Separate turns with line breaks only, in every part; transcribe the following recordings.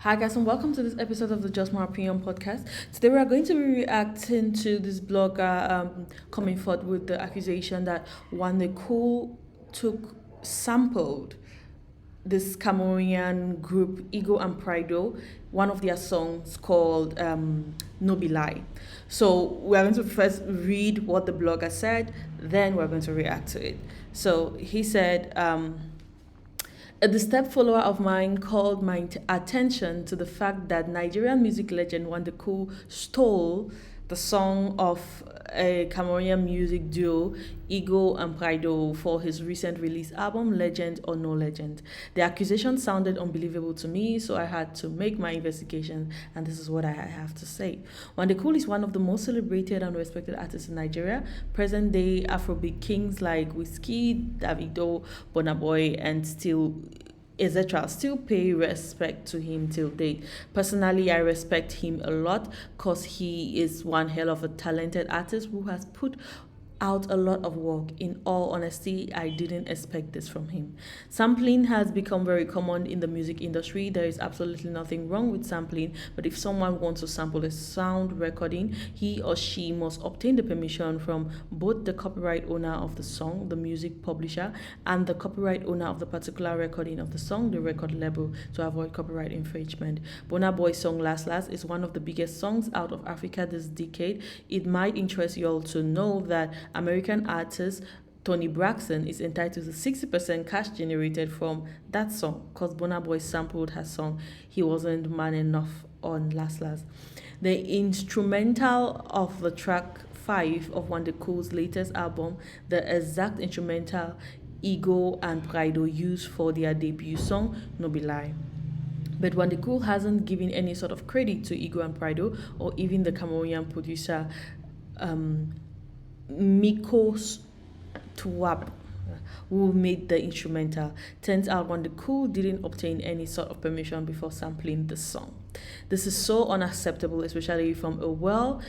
Hi guys and welcome to this episode of the Just My Opinion podcast. Today we are going to be reacting to this blogger coming forth with the accusation that Wande Coal sampled this Cameroonian group Ego and Prido, one of their songs called No Be Lie. So we're going to first read what the blogger said, then we're going to react to it. So he said, a disturbed follower of mine called my attention to the fact that Nigerian music legend Wande Coal stole the song of a Cameroonian music duo, Ego and Prido, for his recent release album, Legend or No Legend. The accusation sounded unbelievable to me, so I had to make my investigation, and this is what I have to say. Wande Coal is one of the most celebrated and respected artists in Nigeria. Present-day Afrobeat kings like Wizkid, Davido, Burna Boy, and still etc. still pay respect to him till date. Personally, I respect him a lot because he is one hell of a talented artist who has put out a lot of work. In all honesty, I didn't expect this from him. Sampling has become very common in the music industry. There is absolutely nothing wrong with sampling, but if someone wants to sample a sound recording, he or she must obtain the permission from both the copyright owner of the song, the music publisher, and the copyright owner of the particular recording of the song, the record label, to avoid copyright infringement. Burna Boy's song Last Last is one of the biggest songs out of Africa this decade. It might interest you all to know that American artist Tony Braxton is entitled to 60% cash generated from that song because Burna Boy sampled her song He Wasn't Man Enough on Last Last. The instrumental of the track 5 of Wande Coal's latest album, the exact instrumental Ego and Prido used for their debut song No Be Lie. But Wande Coal hasn't given any sort of credit to Ego and Prido or even the Cameroonian producer Mikos Twap, who made the instrumental. Turns out Wande Coal didn't obtain any sort of permission before sampling the song. This is so unacceptable, especially from a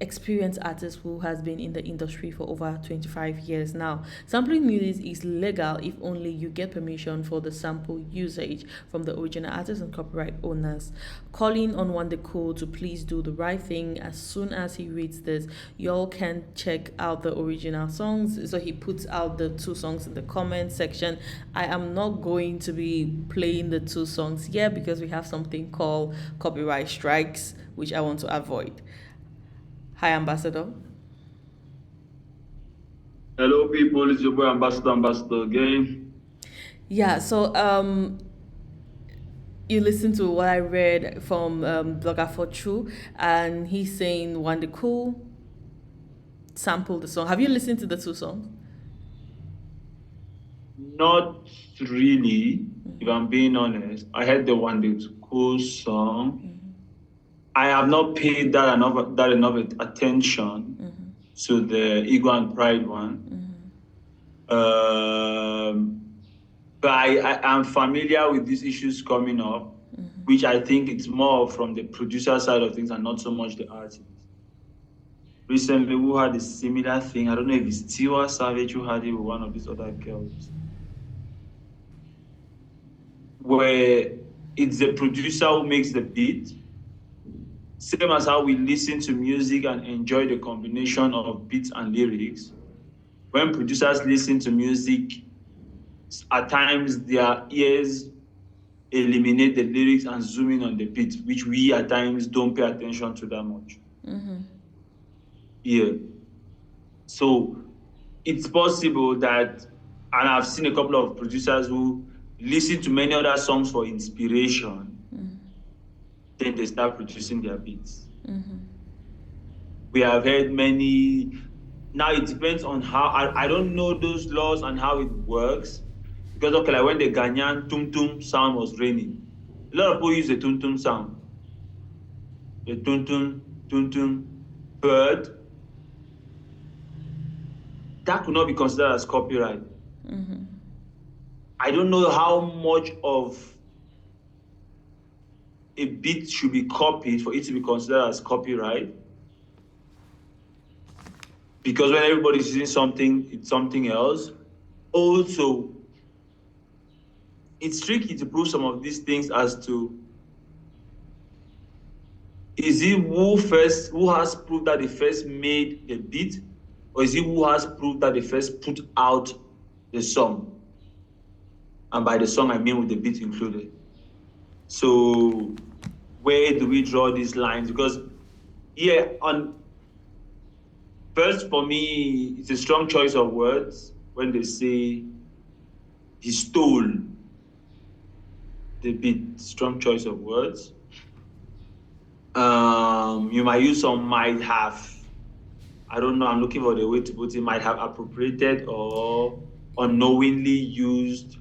experienced artist who has been in the industry for over 25 years now. Sampling music is legal if only you get permission for the sample usage from the original artist and copyright owners. Calling on Wande Coal to please do the right thing as soon as he reads this. Y'all can check out the original songs. So he puts out the 2 songs in the comment section. I am not going to be playing the 2 songs here because we have something called copyright strikes, which I want to avoid. Hi, Ambassador.
Hello, people. It's your boy Ambassador again.
Yeah, so you listened to what I read from Blogger for True, and he's saying Wande Coal sampled the song. Have you listened to the 2 songs?
Not really, if I'm being honest. I heard the Wande Coal song. I have not paid that enough attention to the Ego and Pride one. But I am familiar with these issues coming up, which I think it's more from the producer side of things and not so much the artist. Recently, we had a similar thing. I don't know if it's Tiwa Savage who had it with one of these other girls, where it's the producer who makes the beat. Same as how we listen to music and enjoy the combination of beats and lyrics. When producers listen to music, at times their ears eliminate the lyrics and zoom in on the beat, which we at times don't pay attention to that much. Yeah. So it's possible that, and I've seen a couple of producers who listen to many other songs for inspiration, then they start producing their beats. We have heard many. Now it depends on how, I don't know those laws and how it works. Because okay, like when the Ghanaian tum tum sound was raining, a lot of people use the tum tum sound. The tum tum bird. That could not be considered as copyright. I don't know how much of a beat should be copied for it to be considered as copyright. Because when everybody's using something, it's something else. Also, it's tricky to prove some of these things as to Is it who has proved that they first made the beat, or is it who has proved that they first put out the song? And by the song, I mean with the beat included. So where do we draw these lines? Because on first for me, it's a strong choice of words when they say he stole the beat. Strong choice of words. You might use some might have. I don't know. I'm looking for the way to put it. Might have appropriated or unknowingly used,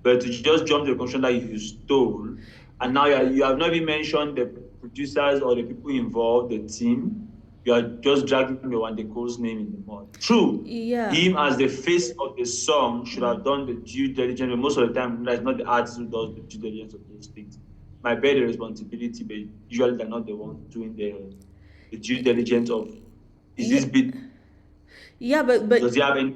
but to just jump to the conclusion that you stole, and now you have not even mentioned the producers or the people involved, the team. You are just dragging the Wande Coal's name in the mud. True,
Yeah.
him as the face of the song should have done the due diligence, but most of the time, it's not the artist who does the due diligence of those things. Might bear the responsibility, but usually they're not the ones doing the due diligence of is this bit.
Yeah, but
Does he have any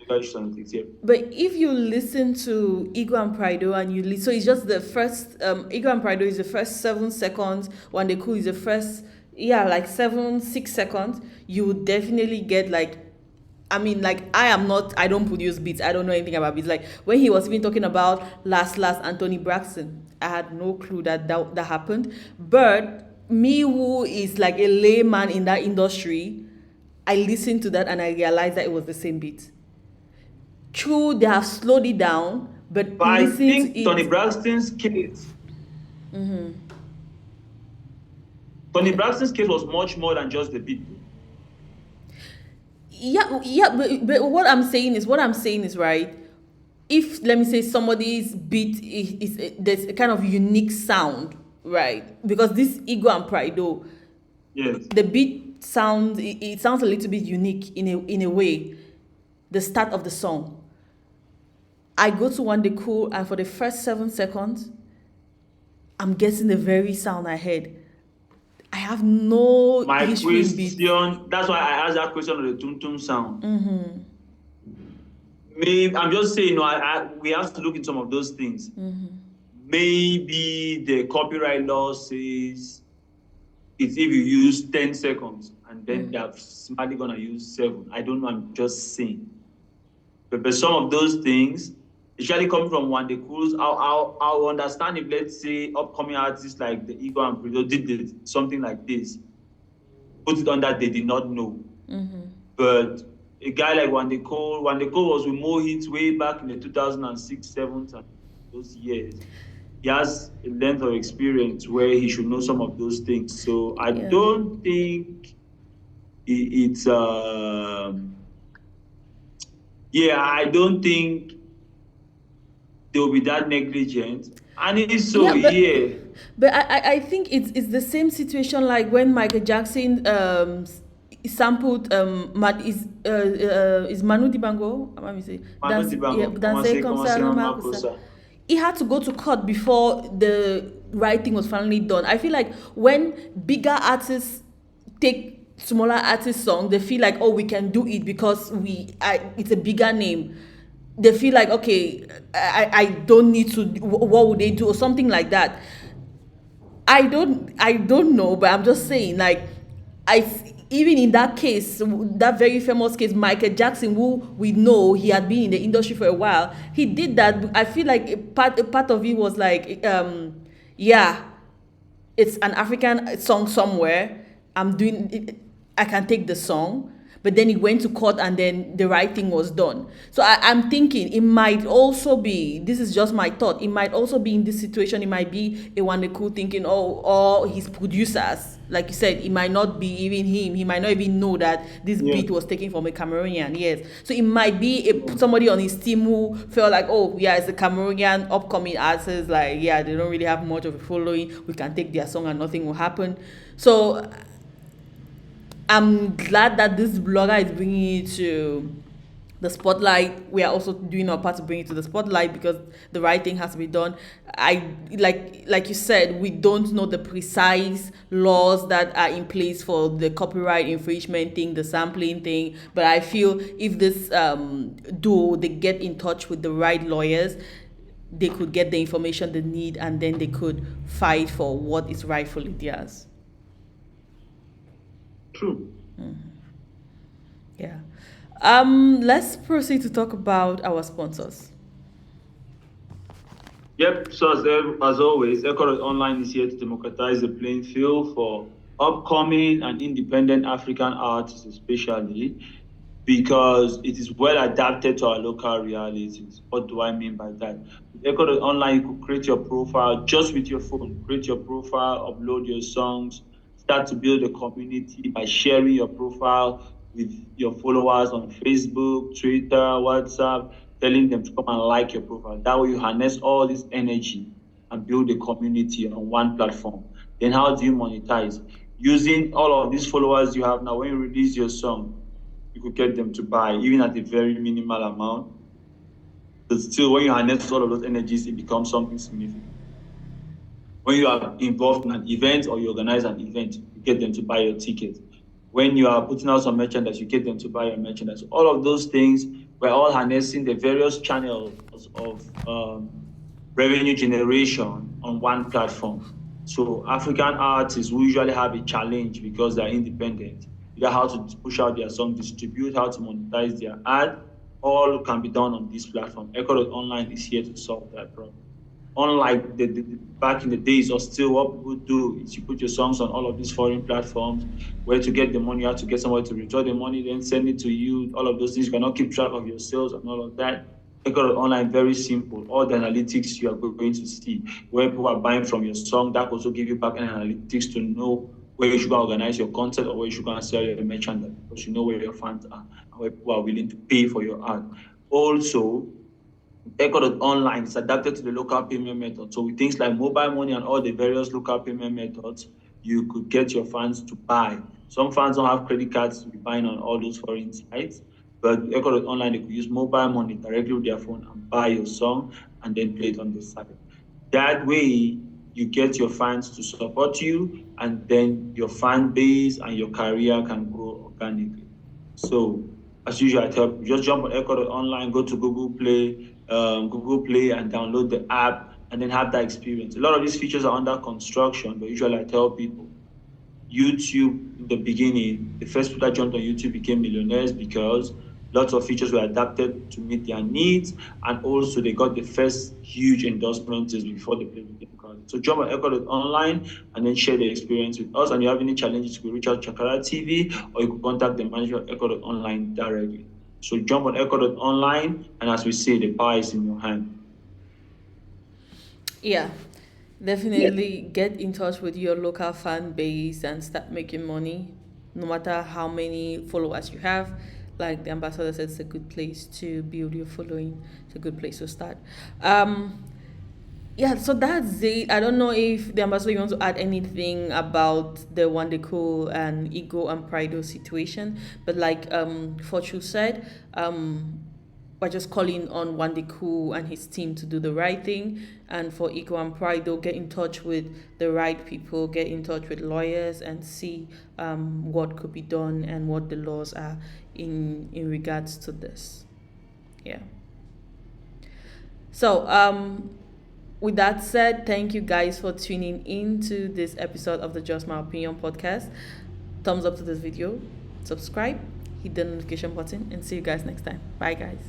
issues on things here?
but if you listen to Ego and Prido and so it's just the first Ego and Prido is the first 7 seconds, Wande Coal is the first like 6 seconds, you would definitely get like, I mean, like, I don't produce beats. I don't know anything about beats. Like, when he was even talking about Last Anthony Braxton, I had no clue that happened. But me, who is like a layman in that industry, I listened to that and I realized that it was the same beat. True, they have slowed it down, but
I
listening
think
to it.
Tony Braxton's case. Tony Braxton's case was much more than just the beat.
But what I'm saying is right. If, let me say, somebody's beat is there's a kind of unique sound, right? Because this Ego and Prido,
Yes.
the beat sounds, it sounds a little bit unique in a way. The start of the song, I go to Wande Coal, and for the first 7 seconds, I'm guessing the very sound I heard. I have no
My
history in beats.
question, that's why I asked that question on the tum tum sound. Maybe I'm just saying, we have to look into some of those things. Maybe the copyright law says it's if you use 10 seconds and then they're smartly gonna use 7. I don't know, I'm just saying. But some of those things, especially coming from Wande Coal's, I'll understand if, let's say, upcoming artists like the Ego and Prido did something like this, put it on that they did not know. But a guy like Wande Coal was with more hits way back in the 2006, 7, and those years. He has a length of experience where he should know some of those things. So I don't think it's I don't think they'll be that negligent. And if so,
But I think it's the same situation like when Michael Jackson sampled is Manu Dibango? Let me say.
Manu Dibango.
He had to go to court before the right thing was finally done. I feel like when bigger artists take smaller artist song, they feel like, oh, we can do it because it's a bigger name. They feel like, okay, I don't need to, what would they do, or something like that. I don't know, but I'm just saying, like, even in that case, that very famous case, Michael Jackson, who we know he had been in the industry for a while, he did that. I feel like a part of it was like, it's an African song somewhere. I'm doing it, I can take the song, but then he went to court and then the right thing was done. So I'm thinking it might also be, this is just my thought, it might also be in this situation, it might be a Wande Coal thinking, or his producers, like you said, it might not be even him, he might not even know that this beat was taken from a Cameroonian, yes. So it might be somebody on his team who felt like, oh yeah, it's a Cameroonian upcoming artist, like they don't really have much of a following, we can take their song and nothing will happen. So I'm glad that this blogger is bringing it to the spotlight. We are also doing our part to bring it to the spotlight because the right thing has to be done. I like you said, we don't know the precise laws that are in place for the copyright infringement thing, the sampling thing. But I feel if this duo, they get in touch with the right lawyers, they could get the information they need and then they could fight for what is rightfully theirs.
true.
Yeah. Let's proceed to talk about our sponsors.
Yep. So as always, Echo Online is here to democratize the playing field for upcoming and independent African artists, especially because it is well adapted to our local realities. What do I mean by that? With Echo Online, you could create your profile just with your phone. Create your profile, upload your songs, start to build a community by sharing your profile with your followers on Facebook, Twitter, WhatsApp, telling them to come and like your profile. That way you harness all this energy and build a community on one platform. Then how do you monetize? Using all of these followers you have now, when you release your song, you could get them to buy, even at a very minimal amount. But still, when you harness all of those energies, it becomes something significant. When you are involved in an event or you organize an event, you get them to buy your ticket. When you are putting out some merchandise, you get them to buy your merchandise. All of those things, we're all harnessing the various channels of revenue generation on one platform. So African artists who usually have a challenge because they're independent, either how to push out their song, distribute, how to monetize their ad, all can be done on this platform. Echo Online is here to solve that problem. Unlike the back in the days, or still what people do is you put your songs on all of these foreign platforms where to get the money, you have to get somebody to withdraw the money, then send it to you. All of those things, you cannot keep track of your sales and all of that. Echo Online, very simple. All the analytics you are going to see where people are buying from your song, that also give you back end analytics to know where you should go organize your content or where you should go and sell your merchandise because you know where your fans are and where people are willing to pay for your art. Also, Echo Online is adapted to the local payment method. So with things like mobile money and all the various local payment methods, you could get your fans to buy. Some fans don't have credit cards to be buying on all those foreign sites, but Echo Online, they could use mobile money directly with their phone and buy your song and then play it on the site. That way, you get your fans to support you, and then your fan base and your career can grow organically. So, as usual, I tell people just jump on Echo Online, go to Google Play, and download the app, and then have that experience. A lot of these features are under construction, but usually I tell people YouTube in the beginning, the first people that jumped on YouTube became millionaires because lots of features were adapted to meet their needs, and also they got the first huge endorsements before the play became crowded. So jump on Echo Online and then share the experience with us. And you have any challenges, you can reach out to Chakara TV or you can contact the manager of Echo Online directly. So jump on Echo Online, and as we say, the power is in your hand.
Yeah, definitely get in touch with your local fan base and start making money, no matter how many followers you have. Like the ambassador said, it's a good place to build your following. It's a good place to start. Um, yeah, so that's it. I don't know if the ambassador you want to add anything about the Wande Coal and Ego and Prido situation, but like Fortune said, we're just calling on Wande Coal and his team to do the right thing, and for Ego and Prido, get in touch with the right people, get in touch with lawyers, and see what could be done and what the laws are in regards to this. Yeah. So with that said, thank you guys for tuning in to this episode of the Just My Opinion podcast. Thumbs up to this video, subscribe, hit the notification button, and see you guys next time. Bye, guys.